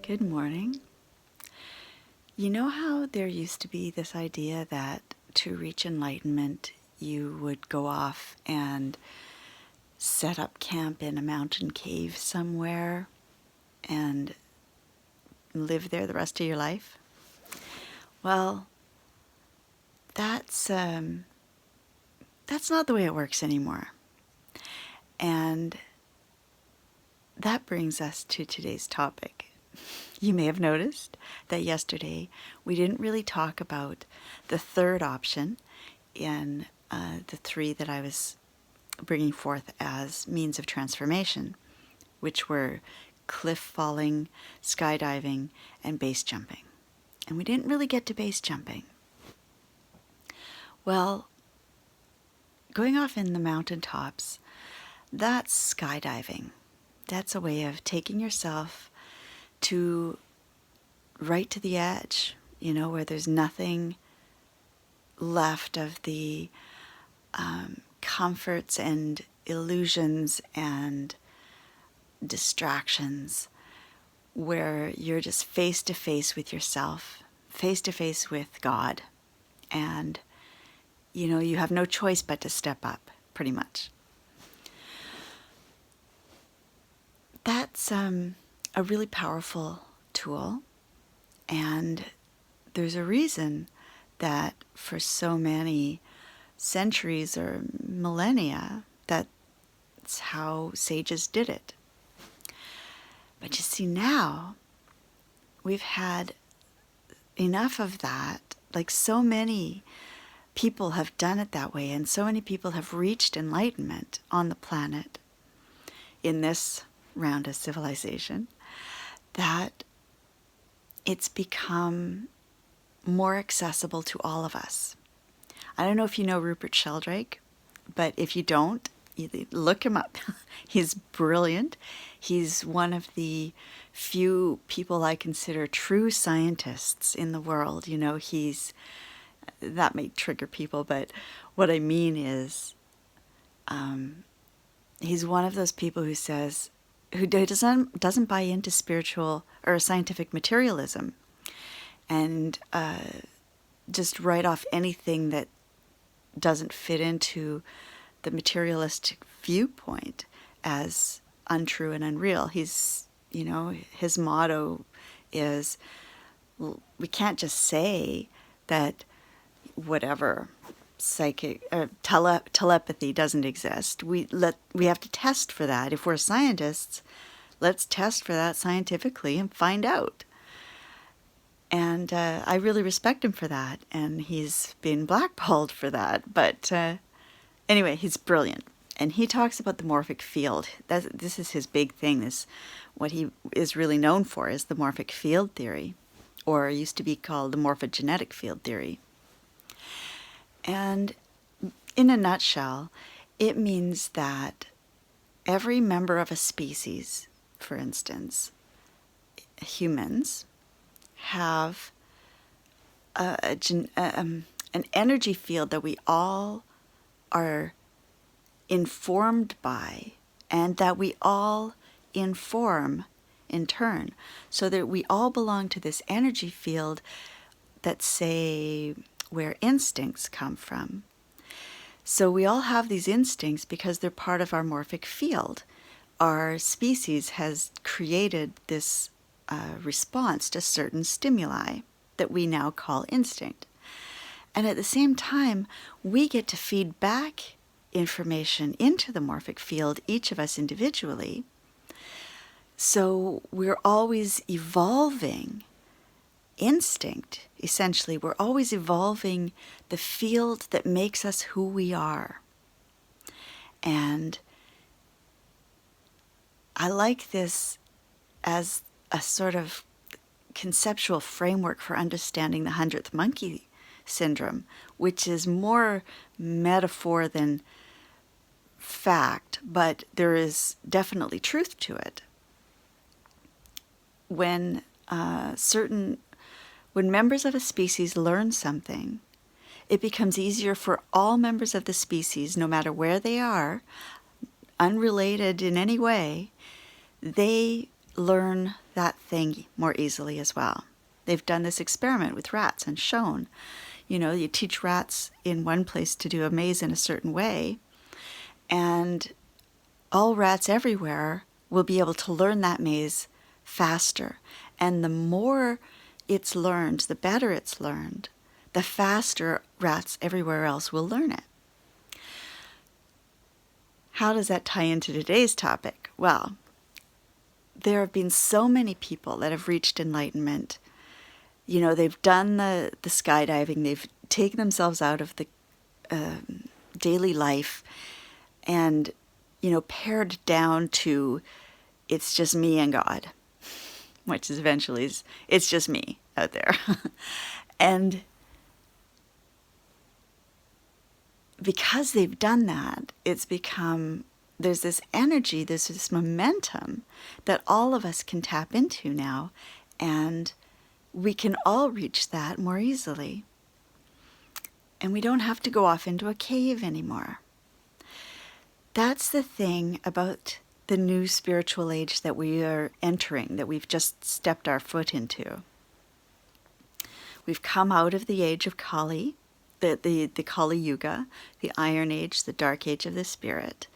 Good morning. You know how there used to be this idea that to reach enlightenment, you would go off and set up camp in a mountain cave somewhere and live there the rest of your life? Well, that's not the way it works anymore. And that brings us to today's topic. You may have noticed that yesterday we didn't really talk about the third option in the three that I was bringing forth as means of transformation, which were cliff falling, skydiving, and base jumping. And we didn't really get to base jumping. Well, going off in the mountaintops, that's skydiving. That's a way of taking yourself to right to the edge, where there's nothing left of the comforts and illusions and distractions, where you're just face to face with yourself, face to face with God, and you have no choice but to step up, pretty much. That's a really powerful tool, and there's a reason that for so many centuries or millennia, that's how sages did it. But you see, now we've had enough of that. Like, so many people have done it that way, and so many people have reached enlightenment on the planet in this round of civilization, that it's become more accessible to all of us. I don't know if you know Rupert Sheldrake, but if you don't, look him up. He's brilliant. He's one of the few people I consider true scientists in the world. That may trigger people, but what I mean is he's one of those people who doesn't buy into spiritual or scientific materialism and just write off anything that doesn't fit into the materialistic viewpoint as untrue and unreal. His motto is, we can't just say that whatever psychic telepathy doesn't exist. We have to test for that. If we're scientists, let's test for that scientifically and find out. And I really respect him for that, and he's been blackballed for that. But anyway, he's brilliant, and he talks about the morphic field. This is his big thing. What he is really known for is the morphic field theory, or used to be called the morphogenetic field theory. And in a nutshell, it means that every member of a species, for instance, humans, have an energy field that we all are informed by, and that we all inform in turn, so that we all belong to this energy field that, say, where instincts come from. So we all have these instincts because they're part of our morphic field. Our species has created this response to certain stimuli that we now call instinct. And at the same time, we get to feed back information into the morphic field, each of us individually. So we're always evolving instinct. Essentially, we're always evolving the field that makes us who we are. And I like this as a sort of conceptual framework for understanding the 100th monkey syndrome, which is more metaphor than fact, but there is definitely truth to it. When members of a species learn something, it becomes easier for all members of the species, no matter where they are, unrelated in any way, they learn that thing more easily as well. They've done this experiment with rats and shown, you teach rats in one place to do a maze in a certain way, and all rats everywhere will be able to learn that maze faster. And the more it's learned, the better it's learned, the faster rats everywhere else will learn it. How does that tie into today's topic? Well, there have been so many people that have reached enlightenment. They've done the skydiving, they've taken themselves out of the daily life and, pared down to it's just me and God, which is eventually it's just me out there. And because they've done that, there's this energy, there's this momentum that all of us can tap into now, and we can all reach that more easily. And we don't have to go off into a cave anymore. That's the thing about the new spiritual age that we are entering, that we've just stepped our foot into. We've come out of the age of Kali, the Kali Yuga, the Iron Age, the Dark Age of the Spirit.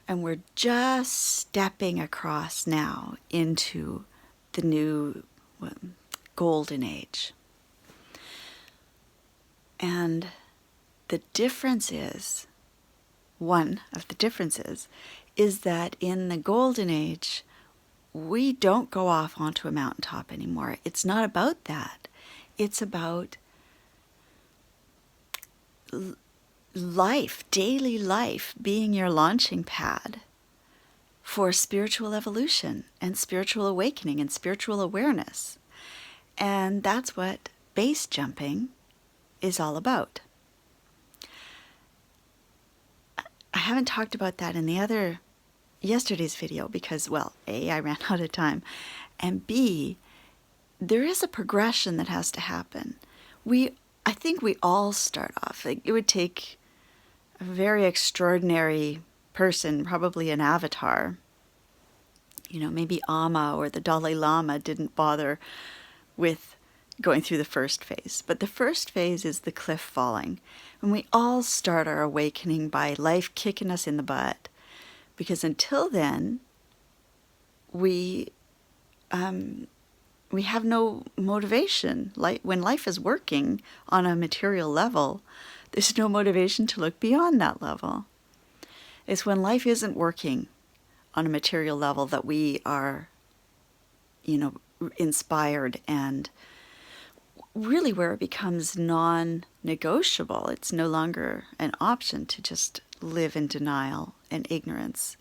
And we're just stepping across now into the new Golden Age. And the difference is, one of the differences, is that in the Golden Age, we don't go off onto a mountaintop anymore. It's not about that. It's about life, daily life, being your launching pad for spiritual evolution and spiritual awakening and spiritual awareness. And that's what base jumping is all about. I haven't talked about that in yesterday's video because, well, A, I ran out of time, and B, there is a progression that has to happen. I think we all start off. It would take a very extraordinary person, probably an avatar. Maybe Amma or the Dalai Lama didn't bother with going through the first phase. But the first phase is the cliff falling. And we all start our awakening by life kicking us in the butt. Because until then, we have no motivation. When life is working on a material level, there's no motivation to look beyond that level. It's when life isn't working on a material level that we are, inspired, and really where it becomes non-negotiable. It's no longer an option to just live in denial and ignorance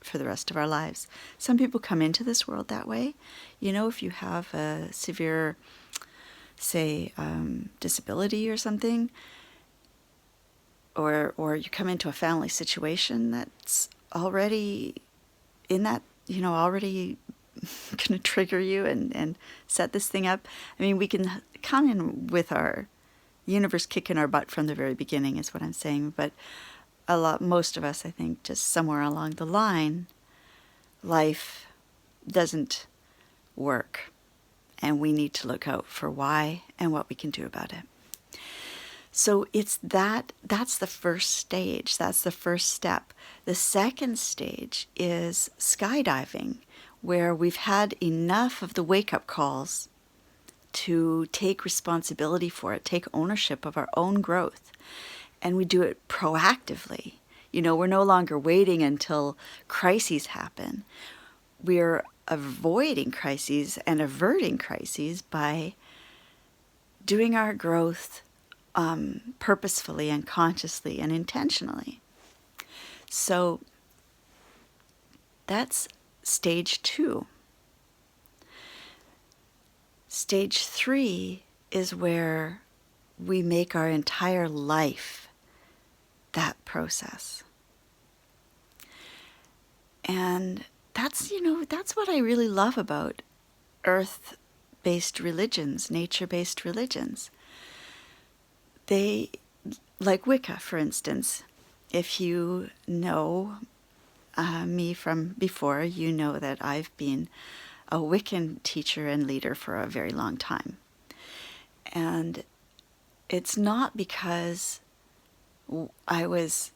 for the rest of our lives. Some people come into this world that way. If you have a severe, say, disability or something, or you come into a family situation that's already in that, already going to trigger you and set this thing up. I mean, we can come in with our universe kicking our butt from the very beginning is what I'm saying, but most of us, I think, just somewhere along the line, life doesn't work, and we need to look out for why and what we can do about it. So that's the first stage. That's the first step. The second stage is skydiving, where we've had enough of the wake-up calls to take responsibility for it, take ownership of our own growth. And we do it proactively. We're no longer waiting until crises happen. We're avoiding crises and averting crises by doing our growth purposefully and consciously and intentionally. So that's stage 2. Stage 3 is where we make our entire life that process. And that's what I really love about earth-based religions, nature-based religions. They, like Wicca, for instance, if you know me from before, you know that I've been a Wiccan teacher and leader for a very long time. And it's not because I was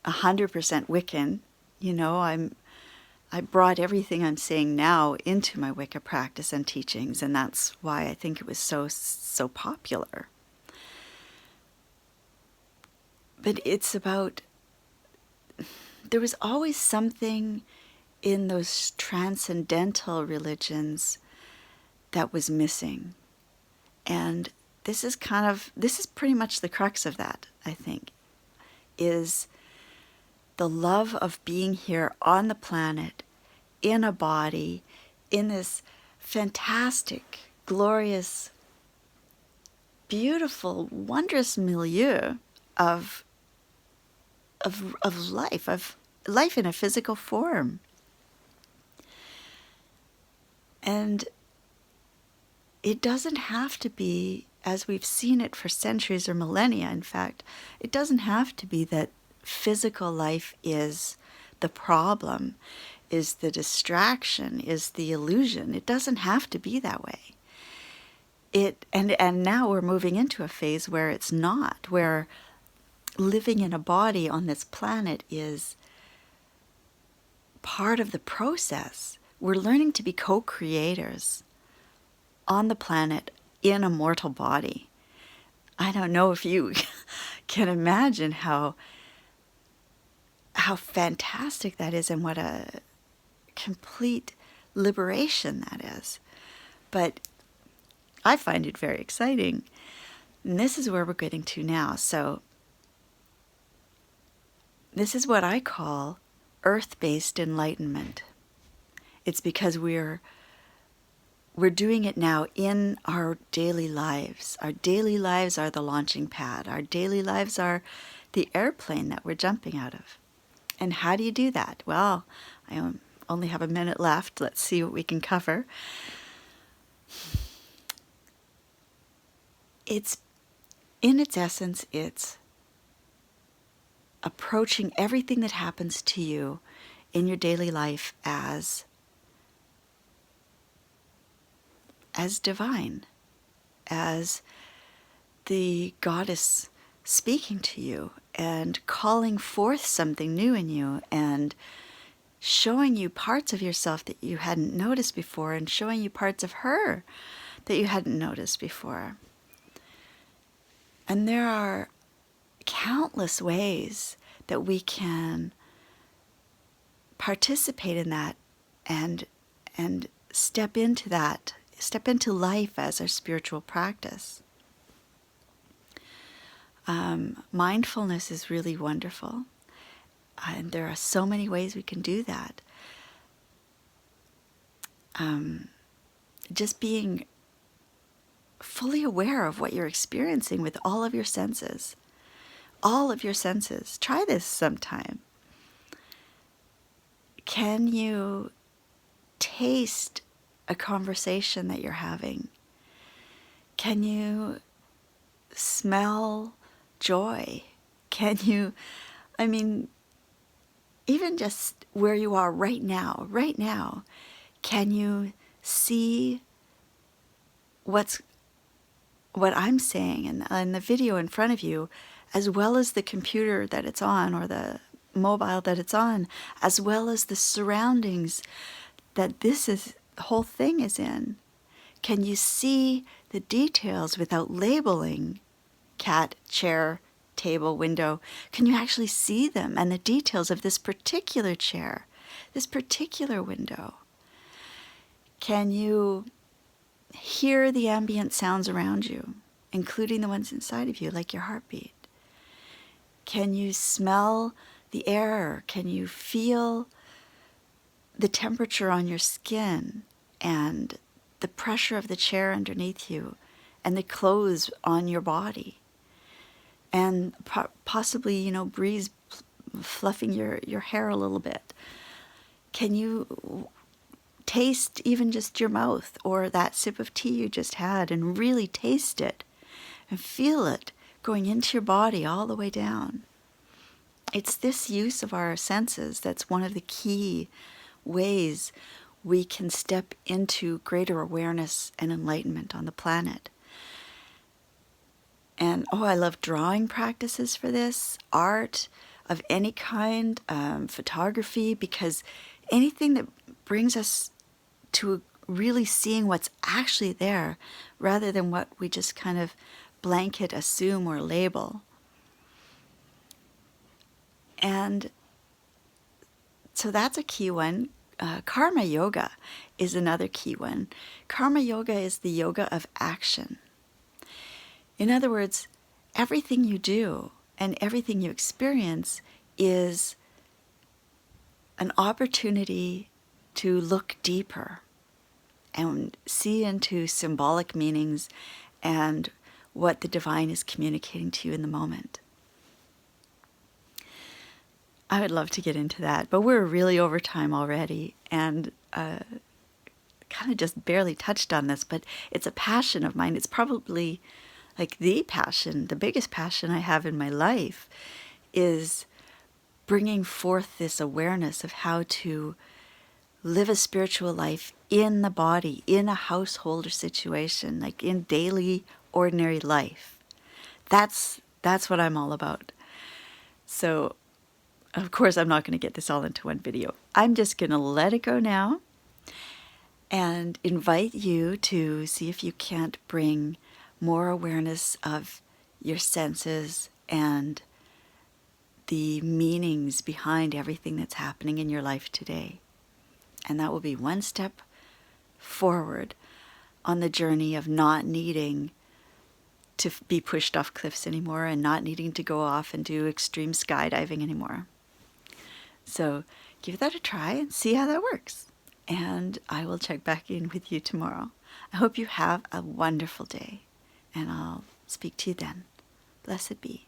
100% Wiccan. You know, I brought everything I'm saying now into my Wicca practice and teachings, and that's why I think it was so popular. But it's about, there was always something in those transcendental religions that was missing. And this is pretty much the crux of that, I think, is the love of being here on the planet, in a body, in this fantastic, glorious, beautiful, wondrous milieu of life in a physical form. And it doesn't have to be, as we've seen it for centuries or millennia, in fact, it doesn't have to be that physical life is the problem, is the distraction, is the illusion. It doesn't have to be that way. And now we're moving into a phase where it's not, where living in a body on this planet is part of the process. We're learning to be co-creators on the planet in a mortal body. I don't know if you can imagine how fantastic that is and what a complete liberation that is. But I find it very exciting. And this is where we're getting to now. So this is what I call Earth-Based Enlightenment. It's because we're doing it now in our daily lives. Our daily lives are the launching pad. Our daily lives are the airplane that we're jumping out of. And how do you do that? Well, I only have a minute left. Let's see what we can cover. In its essence, it's approaching everything that happens to you in your daily life as divine, as the goddess speaking to you and calling forth something new in you and showing you parts of yourself that you hadn't noticed before and showing you parts of her that you hadn't noticed before. And there are countless ways that we can participate in that and step into life as our spiritual practice. Mindfulness is really wonderful, and there are so many ways we can do that. Just being fully aware of what you're experiencing with all of your senses. All of your senses. Try this sometime. Can you taste a conversation that you're having? Can you smell joy? Can you, even just where you are right now, can you see what I'm saying in the video in front of you, as well as the computer that it's on or the mobile that it's on, as well as the surroundings that the whole thing is in? Can you see the details without labeling cat, chair, table, window? Can you actually see them and the details of this particular chair, this particular window? Can you hear the ambient sounds around you, including the ones inside of you, like your heartbeat? Can you smell the air? Can you feel the temperature on your skin and the pressure of the chair underneath you and the clothes on your body? And possibly, breeze fluffing your hair a little bit. Can you taste even just your mouth or that sip of tea you just had and really taste it and feel it going into your body all the way down? It's this use of our senses that's one of the key ways we can step into greater awareness and enlightenment on the planet. And I love drawing practices for this, art of any kind, photography, because anything that brings us to really seeing what's actually there rather than what we just kind of blanket assume or label. And so that's a key one. Karma yoga is another key one. Karma yoga is the yoga of action. In other words, everything you do and everything you experience is an opportunity to look deeper and see into symbolic meanings and what the divine is communicating to you in the moment. I would love to get into that, but we're really over time already, and kind of just barely touched on this, but it's a passion of mine. It's probably like the passion, the biggest passion I have in my life is bringing forth this awareness of how to live a spiritual life in the body, in a household or situation, like in daily, ordinary life. That's what I'm all about. So, of course, I'm not going to get this all into one video. I'm just going to let it go now and invite you to see if you can't bring more awareness of your senses and the meanings behind everything that's happening in your life today. And that will be one step forward on the journey of not needing to be pushed off cliffs anymore and not needing to go off and do extreme skydiving anymore. So give that a try and see how that works. And I will check back in with you tomorrow. I hope you have a wonderful day, and I'll speak to you then. Blessed be.